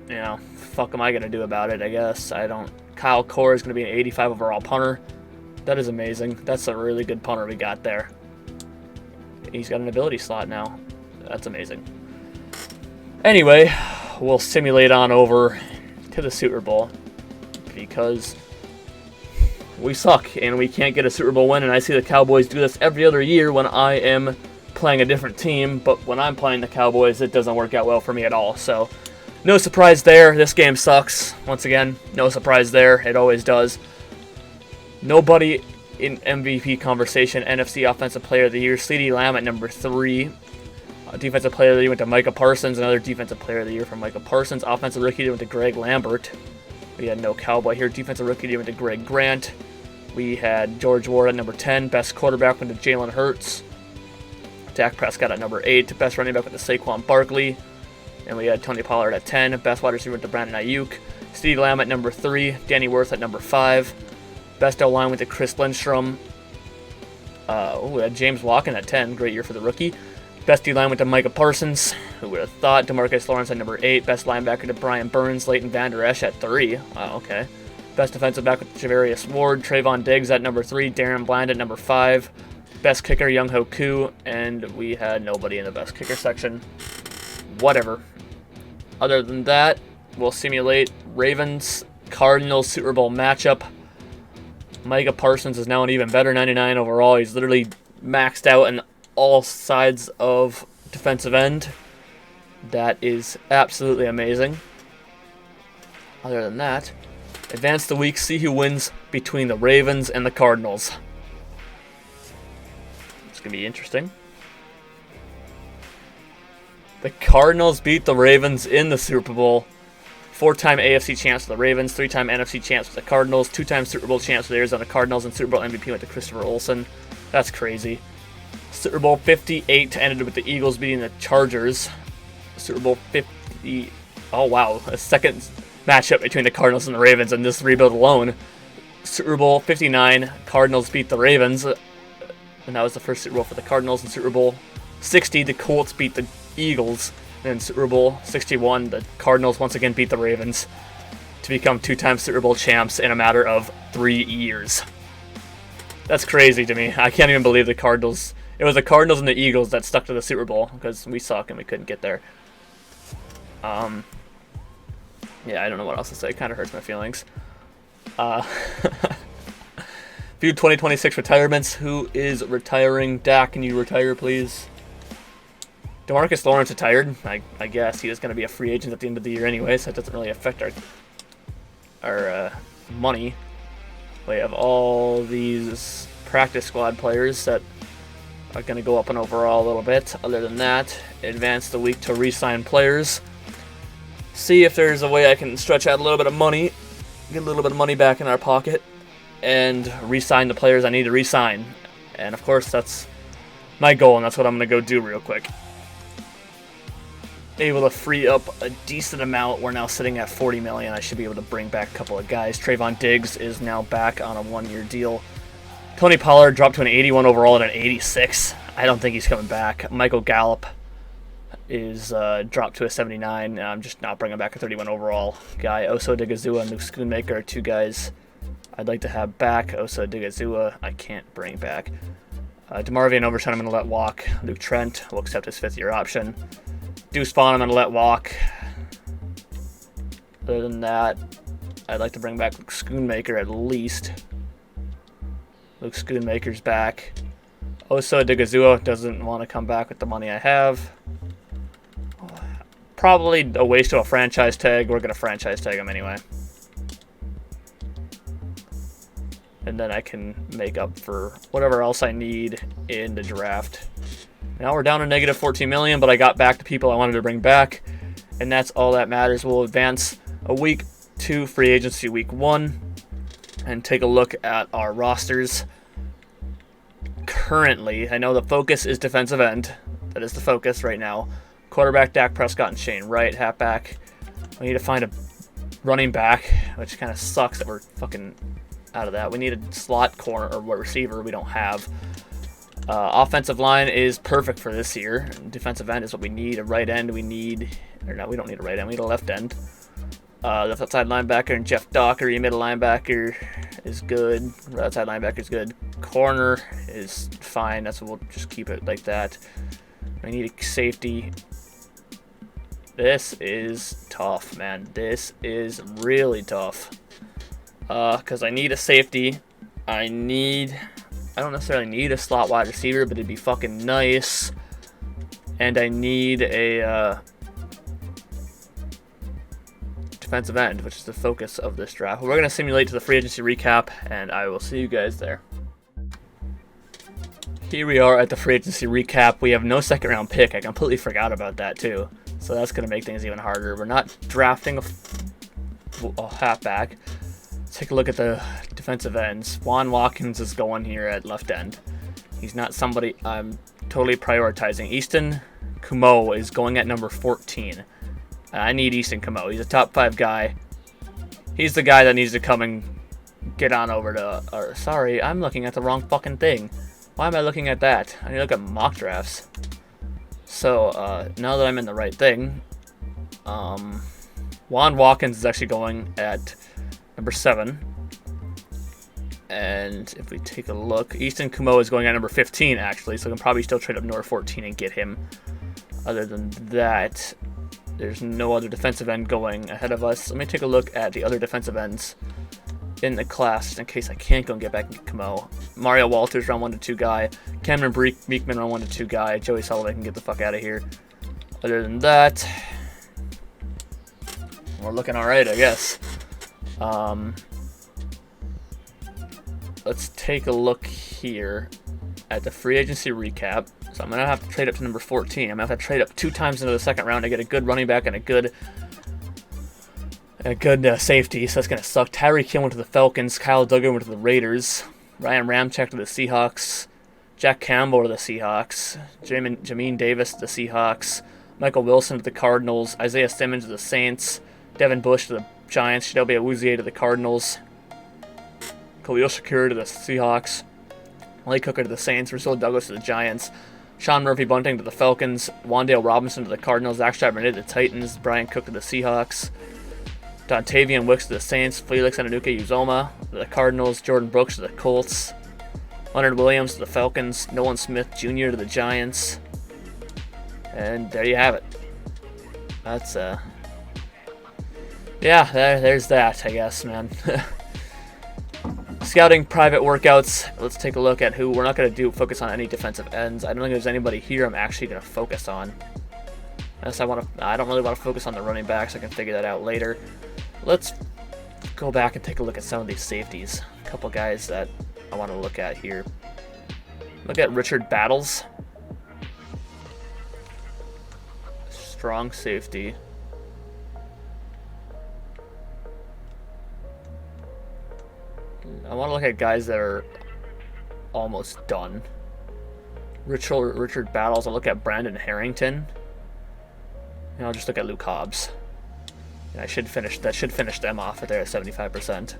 you know, fuck am I going to do about it, I guess. Kyle Core is going to be an 85 overall punter. That is amazing. That's a really good punter we got there. He's got an ability slot now. That's amazing. Anyway, we'll simulate on over to the Super Bowl because we suck and we can't get a Super Bowl win, and I see the Cowboys do this every other year when I am playing a different team, but when I'm playing the Cowboys, it doesn't work out well for me at all. So, no surprise there. This game sucks. Once again, no surprise there. It always does. Nobody in MVP conversation. NFC Offensive Player of the Year, CeeDee Lamb at number 3. Defensive Player of the Year went to Micah Parsons. Another Defensive Player of the Year from Micah Parsons. Offensive Rookie of the Year went to Greg Lambert. We had no Cowboy here. Defensive Rookie of the Year went to Greg Grant. We had George Ward at number 10. Best quarterback went to Jalen Hurts. Dak Prescott at number 8. Best running back went to Saquon Barkley. And we had Tony Pollard at 10. Best wide receiver went to Brandon Ayuk. CeeDee Lamb at number 3. Danny Worth at number 5. Best O-line went to Chris Lindstrom. We had James Watkins at 10. Great year for the rookie. Best D-line went to Micah Parsons. Who would have thought? Demarcus Lawrence at number 8. Best linebacker to Brian Burns. Leighton Vander Esch at 3. Oh, okay. Best defensive back with Javarius Ward. Trayvon Diggs at number 3. Darren Bland at number 5. Best kicker, Young-Ho Koo. And we had nobody in the best kicker section. Whatever. Other than that, we'll simulate Ravens-Cardinals Super Bowl matchup. Micah Parsons is now an even better 99 overall. He's literally maxed out in all sides of defensive end. That is absolutely amazing. Other than that, advance the week, see who wins between the Ravens and the Cardinals. It's going to be interesting. The Cardinals beat the Ravens in the Super Bowl. 4-time AFC champs for the Ravens, 3-time NFC champs for the Cardinals, 2-time Super Bowl champs for the Arizona Cardinals, and Super Bowl MVP went to Christopher Olsen. That's crazy. Super Bowl 58 ended with the Eagles beating the Chargers. Super Bowl 50. Oh, wow. A second matchup between the Cardinals and the Ravens in this rebuild alone. Super Bowl 59, Cardinals beat the Ravens. And that was the first Super Bowl for the Cardinals. In Super Bowl 60, the Colts beat the Eagles. And in Super Bowl 61, the Cardinals once again beat the Ravens to become two-time Super Bowl champs in a matter of 3 years. That's crazy to me. I can't even believe the Cardinals. It was the Cardinals and the Eagles that stuck to the Super Bowl because we suck and we couldn't get there. Yeah, I don't know what else to say. It kind of hurts my feelings. Few 2026 retirements. Who is retiring? Dak, can you retire, please? DeMarcus Lawrence retired. I guess he is going to be a free agent at the end of the year anyway, so that doesn't really affect our money. We have all these practice squad players that are going to go up in overall a little bit. Other than that, advance the week to re-sign players. See if there's a way I can stretch out a little bit of money, get a little bit of money back in our pocket, and re-sign the players I need to re-sign. And of course, that's my goal, and that's what I'm going to go do real quick. Able to free up a decent amount. We're now sitting at $40 million. I should be able to bring back a couple of guys. Trayvon Diggs is now back on a 1-year deal. Tony Pollard dropped to an 81 overall and an 86. I don't think he's coming back. Michael Gallup is dropped to a 79. I'm just not bringing back a 31 overall guy. Oso Odigizua and Luke Schoonmaker are two guys I'd like to have back. Oso Odigizua I can't bring back. DeMarvion Overton I'm going to let walk. Luke Trent will accept his 5th-year option. Deuce Vaughn I'm going to let walk. Other than that, I'd like to bring back Luke Schoonmaker at least. Luke Schoonmaker's back. Oso Odigizua doesn't want to come back with the money I have. Probably a waste of a franchise tag. We're going to franchise tag him anyway. And then I can make up for whatever else I need in the draft. Now we're down to negative $14 million, but I got back the people I wanted to bring back. And that's all that matters. We'll advance a week to free agency week 1 and take a look at our rosters. Currently, I know the focus is defensive end. That is the focus right now. Quarterback, Dak Prescott and Shane Wright. Halfback, we need to find a running back, which kind of sucks that we're fucking out of that. We need a slot corner or receiver. We don't have. Offensive line is perfect for this year. Defensive end is what we need. A right end we need. Or no, we don't need a right end. We need a left end. Left outside linebacker and Jeff Docker. Your middle linebacker is good. Right outside linebacker is good. Corner is fine. That's what we'll just keep it like that. We need a safety. This is tough, man. This is really tough. Because I need a safety. I don't necessarily need a slot wide receiver, but it'd be fucking nice. And I need a defensive end, which is the focus of this draft. We're going to simulate to the free agency recap, and I will see you guys there. Here we are at the free agency recap. We have no second round pick. I completely forgot about that too. So that's going to make things even harder. We're not drafting a halfback. Let's take a look at the defensive ends. Juan Watkins is going here at left end. He's not somebody I'm totally prioritizing. Easton Kumo is going at number 14. I need Easton Kumo. He's a top 5 guy. He's the guy that needs to come and get on over to... sorry, I'm looking at the wrong fucking thing. Why am I looking at that? I need to look at mock drafts. So, now that I'm in the right thing, Juan Watkins is actually going at number 7. And if we take a look, Easton Kumo is going at number 15, actually, so I can probably still trade up number 14 and get him. Other than that, there's no other defensive end going ahead of us. Let me take a look at the other defensive ends in the class, just in case I can't go and get back and get Kumo. Mario Walters, round 1 to 2 guy. Cameron Beekman, round 1 to 2 guy. Joey Sullivan can get the fuck out of here. Other than that, we're looking alright, I guess. Let's take a look here at the free agency recap. So I'm going to have to trade up to number 14. I'm going to have to trade up 2 times into the second round to get a good running back and a good safety, so that's going to suck. Tyreek Hill went to the Falcons. Kyle Duggar went to the Raiders. Ryan Ramczyk to the Seahawks. Jack Campbell to the Seahawks. Jamin Davis to the Seahawks. Michael Wilson to the Cardinals. Isaiah Simmons to the Saints. Devin Bush to the Giants. Chidobe Awuzie to the Cardinals. Khalil Shakir to the Seahawks. Malik Hooker to the Saints. Rasul Douglas to the Giants. Sean Murphy-Bunting to the Falcons. Wan'Dale Robinson to the Cardinals. Zach Charbonnet to the Titans. Brian Cook to the Seahawks. Dontavian Wicks to the Saints. Felix Anudike-Uzomah to the Cardinals. Jordan Brooks to the Colts. Leonard Williams to the Falcons. Nolan Smith Jr. to the Giants. And there you have it. That's, yeah, there's that, I guess, man. Scouting private workouts. Let's take a look at who. We're not going to focus on any defensive ends. I don't think there's anybody here I'm actually going to focus on. Unless I don't really want to focus on the running backs. I can figure that out later. Let's go back and take a look at some of these safeties. A couple guys that I want to look at here. Look at Richard Battles. Strong safety. I want to look at guys that are almost done. Richard Battles. I'll look at Brandon Harrington. And I'll just look at Luke Hobbs. And that should finish them off right there at 75%.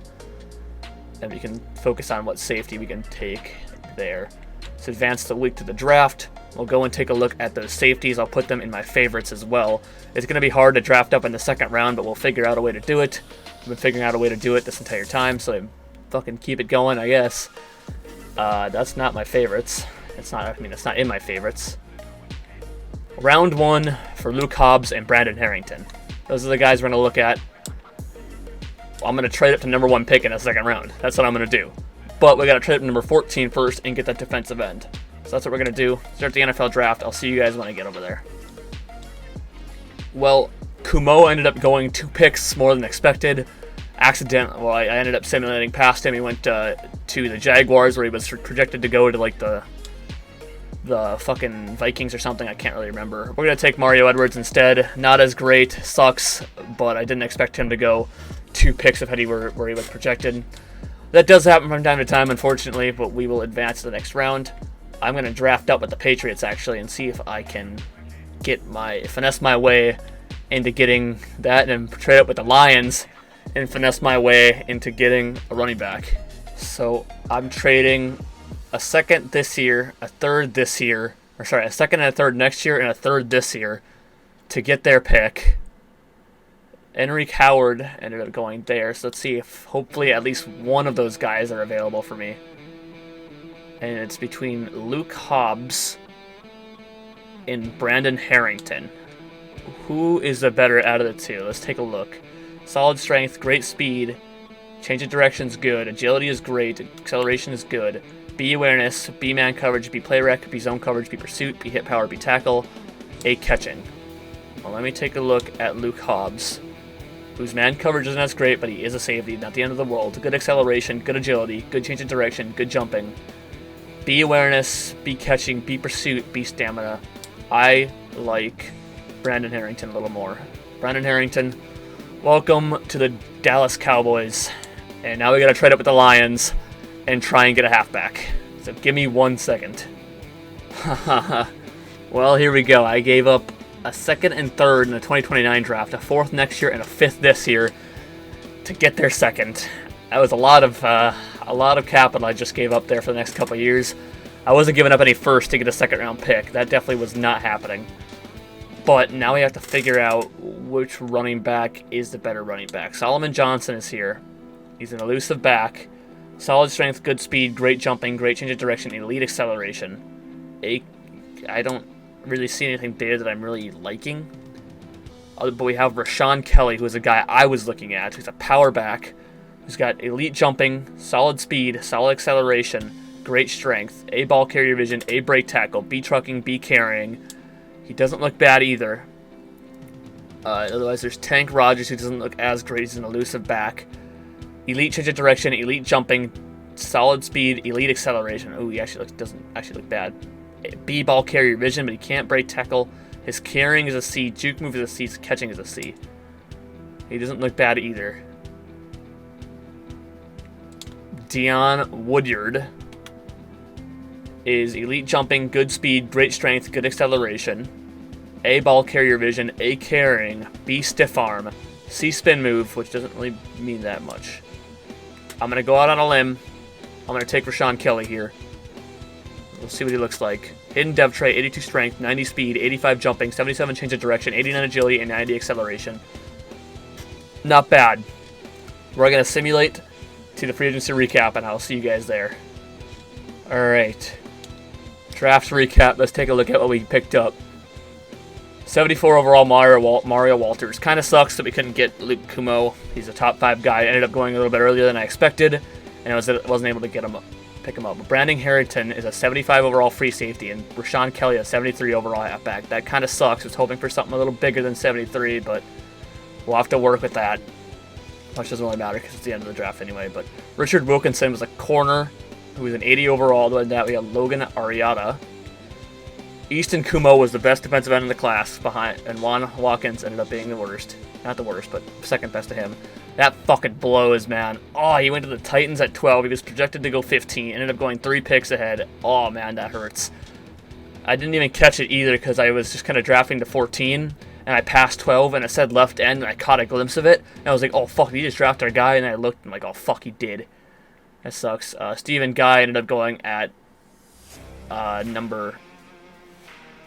And we can focus on what safety we can take there. Let's advance the week to the draft. We'll go and take a look at those safeties. I'll put them in my favorites as well. It's going to be hard to draft up in the second round, but we'll figure out a way to do it. I've been figuring out a way to do it this entire time, so I fucking keep it going, I guess. That's not my favorites. It's not in my favorites. Round 1 for Luke Hobbs and Brandon Harrington. Those are the guys we're going to look at. I'm going to trade up to number 1 pick in the second round. That's what I'm going to do. But we got to trade up to number 14 first and get that defensive end. So that's what we're going to do. Start the NFL draft. I'll see you guys when I get over there. Well, Kumo ended up going 2 picks more than expected. I ended up simulating past him. He went to the Jaguars, where he was projected to go to like the fucking Vikings or something. I can't really remember. We're going to take Mario Edwards instead. Not as great. Sucks. But I didn't expect him to go 2 picks ahead where he was projected. That does happen from time to time, unfortunately, but we will advance to the next round. I'm going to draft up with the Patriots, actually, and see if I can finesse my way into getting that, and trade up with the Lions and finesse my way into getting a running back. So I'm trading a second this year, a third this year, a second and a third next year, and a third this year to get their pick. Enrique Howard ended up going there, so let's see if hopefully at least one of those guys are available for me. And it's between Luke Hobbs and Brandon Harrington. Who is the better out of the two? Let's take a look. Solid strength, great speed, change of direction's good, agility is great, acceleration is good, B awareness, B man coverage, B play rec, B zone coverage, B pursuit, B hit power, B tackle, A catching. Well, let me take a look at Luke Hobbs, whose man coverage isn't as great, but he is a safety, not the end of the world. Good acceleration, good agility, good change of direction, good jumping. B awareness, B catching, B pursuit, B stamina. I like Brandon Harrington a little more. Brandon Harrington, welcome to the Dallas Cowboys. And now we gotta trade up with the Lions and try and get a halfback. So give me 1 second. Well, here we go. I gave up a second and third in the 2029 draft, a fourth next year, and a fifth this year to get their second. That was a lot of capital I just gave up there for the next couple of years. I wasn't giving up any first to get a second round pick. That definitely was not happening. But now we have to figure out which running back is the better running back. Solomon Johnson is here. He's an elusive back. Solid strength, good speed, great jumping, great change of direction, elite acceleration. I don't really see anything there that I'm really liking. But we have Rashawn Kelly, who is a guy I was looking at, who's a power back, who's got elite jumping, solid speed, solid acceleration, great strength, A ball carrier vision, A break tackle, B trucking, B carrying. He doesn't look bad either. Otherwise, there's Tank Rogers, who doesn't look as great. He's an elusive back. Elite change of direction, elite jumping, solid speed, elite acceleration. Oh, he doesn't actually look bad. B ball carrier vision, but he can't break tackle. His carrying is a C, juke move is a C, his catching is a C. He doesn't look bad either. Dion Woodyard. is elite jumping, good speed, great strength, good acceleration, A, ball carrier vision, A, carrying, B, stiff arm, C, spin move, which doesn't really mean that much. I'm going to go out on a limb. I'm going to take Rashawn Kelly here. We'll see what he looks like. Hidden dev trait, 82 strength, 90 speed, 85 jumping, 77 change of direction, 89 agility, and 90 acceleration. Not bad. We're going to simulate to the free agency recap, and I'll see you guys there. Alright. Draft recap. Let's take a look at what we picked up. 74 overall, Mario Walters. Kind of sucks that we couldn't get Luke Kumo. He's a top 5 guy. Ended up going a little bit earlier than I expected, and I wasn't able to pick him up. But Brandon Harrington is a 75 overall free safety, and Rashawn Kelly a 73 overall halfback. That kind of sucks. I was hoping for something a little bigger than 73, but we'll have to work with that. Which doesn't really matter because it's the end of the draft anyway. But Richard Wilkinson was a corner who was an 80 overall. Other than that, we had Logan Arrieta. Easton Kumo was the best defensive end in the class behind, and Juan Watkins ended up being the worst. Not the worst, but second best to him. That fucking blows, man. Oh, he went to the Titans at 12. He was projected to go 15. Ended up going 3 picks ahead. Oh, man, that hurts. I didn't even catch it either because I was just kind of drafting to 14, and I passed 12, and it said left end, and I caught a glimpse of it. And I was like, oh, fuck, he just drafted our guy, and I looked, and I'm like, oh, fuck, he did. That sucks. Stephen Guy ended up going at number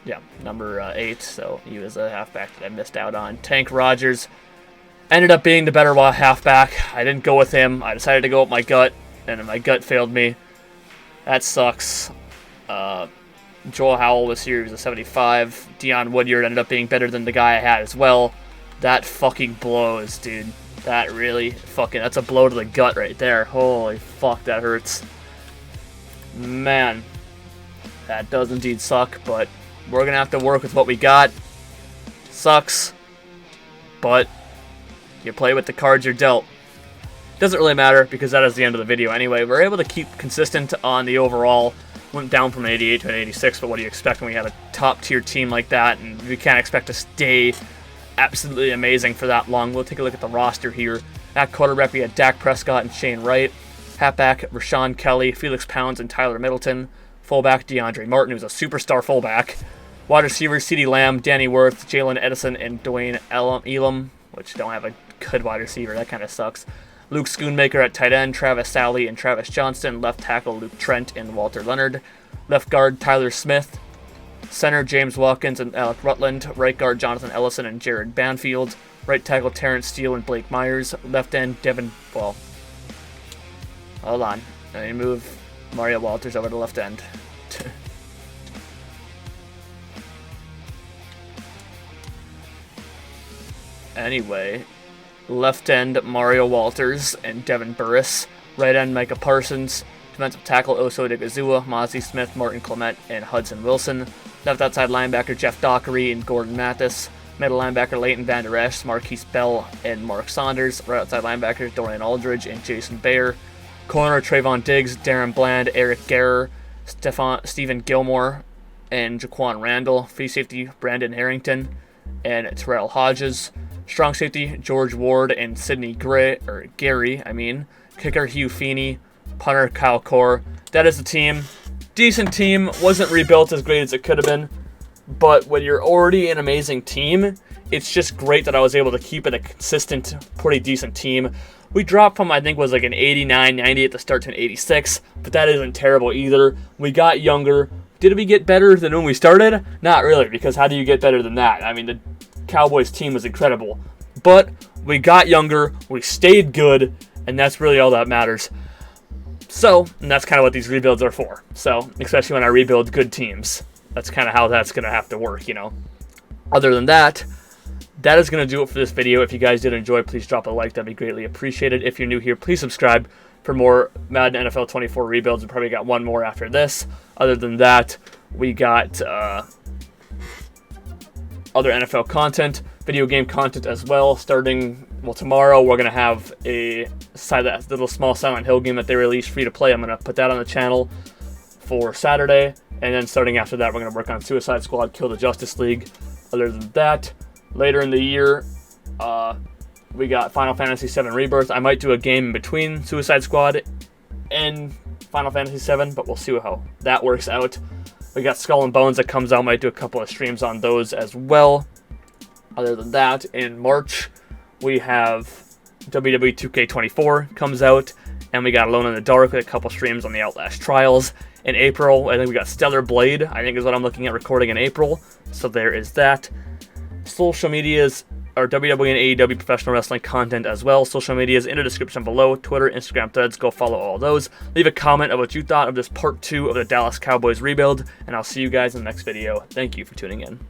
8, so he was a halfback that I missed out on. Tank Rogers ended up being the better halfback. I didn't go with him. I decided to go with my gut, and my gut failed me. That sucks. Joel Howell was here. He was a 75. Deion Woodyard ended up being better than the guy I had as well. That fucking blows, dude. That really fucking... That's a blow to the gut right there. Holy fuck, that hurts. Man. That does indeed suck, but we're going to have to work with what we got. Sucks. But you play with the cards you're dealt. Doesn't really matter because that is the end of the video anyway. We're able to keep consistent on the overall. Went down from an 88 to an 86, but what do you expect when we have a top-tier team like that? And we can't expect to stay absolutely amazing for that long. We'll take a look at the roster here. At quarterback, we had Dak Prescott and Shane Wright. Halfback, Rashawn Kelly, Felix Pounds, and Tyler Middleton. Fullback, DeAndre Martin, who's a superstar fullback. Wide receiver, CeeDee Lamb, Danny Worth, Jalen Edison, and Dwayne Elam, which don't have a good wide receiver. That kind of sucks. Luke Schoonmaker at tight end, Travis Sally and Travis Johnston. Left tackle, Luke Trent and Walter Leonard. Left guard, Tyler Smith. Center, James Watkins and Alec Rutland. Right guard, Jonathan Ellison and Jared Banfield. Right tackle, Terrence Steele and Blake Myers. Left end, hold on. Let me move Mario Walters over to left end. Anyway, left end, Mario Walters and Devin Burris. Right end, Micah Parsons. Defensive tackle, Oso Odigizua, Mozzie Smith, Martin Clement, and Hudson Wilson. Left outside linebacker, Jeff Dockery and Gordon Mathis. Middle linebacker, Leighton Van Der Esch, Marquise Bell, and Mark Saunders. Right outside linebackers, Dorian Aldridge and Jason Bayer. Corner, Trayvon Diggs, Darren Bland, Eric Guerrer, Stephen Gilmore, and Jaquan Randall. Free safety, Brandon Harrington and Terrell Hodges. Strong safety, George Ward and Sidney Gary. Kicker, Hugh Feeney. Punter, Kyle Core. That is the team. Decent team. Wasn't rebuilt as great as it could have been. But when you're already an amazing team, it's just great that I was able to keep it a consistent, pretty decent team. We dropped from, I think, was like an 89, 90 at the start to an 86. But that isn't terrible either. We got younger. Did we get better than when we started? Not really, because how do you get better than that? I mean, the Cowboys team was incredible. But we got younger. We stayed good. And that's really all that matters. So, and that's kind of what these rebuilds are for. So, especially when I rebuild good teams. That's kind of how that's going to have to work, you know. Other than that, that is going to do it for this video. If you guys did enjoy, please drop a like. That'd be greatly appreciated. If you're new here, please subscribe for more Madden NFL 24 rebuilds. We probably got one more after this. Other than that, we got other NFL content, video game content as well. Starting, well, tomorrow we're going to have that little small Silent Hill game that they released free to play. I'm going to put that on the channel for Saturday. And then starting after that, we're going to work on Suicide Squad, Kill the Justice League. Other than that, later in the year, we got Final Fantasy VII Rebirth. I might do a game in between Suicide Squad and Final Fantasy VII, but we'll see how that works out. We got Skull and Bones that comes out. Might do a couple of streams on those as well. Other than that, in March, we have WWE 2K24 comes out, and we got Alone in the Dark with a couple streams on the Outlast Trials. In April, I think we got Stellar Blade, I think is what I'm looking at recording in April. So there is that. Social medias are WWE and AEW professional wrestling content as well. Social medias in the description below. Twitter, Instagram, Threads. Go follow all those. Leave a comment of what you thought of this part 2 of the Dallas Cowboys rebuild. And I'll see you guys in the next video. Thank you for tuning in.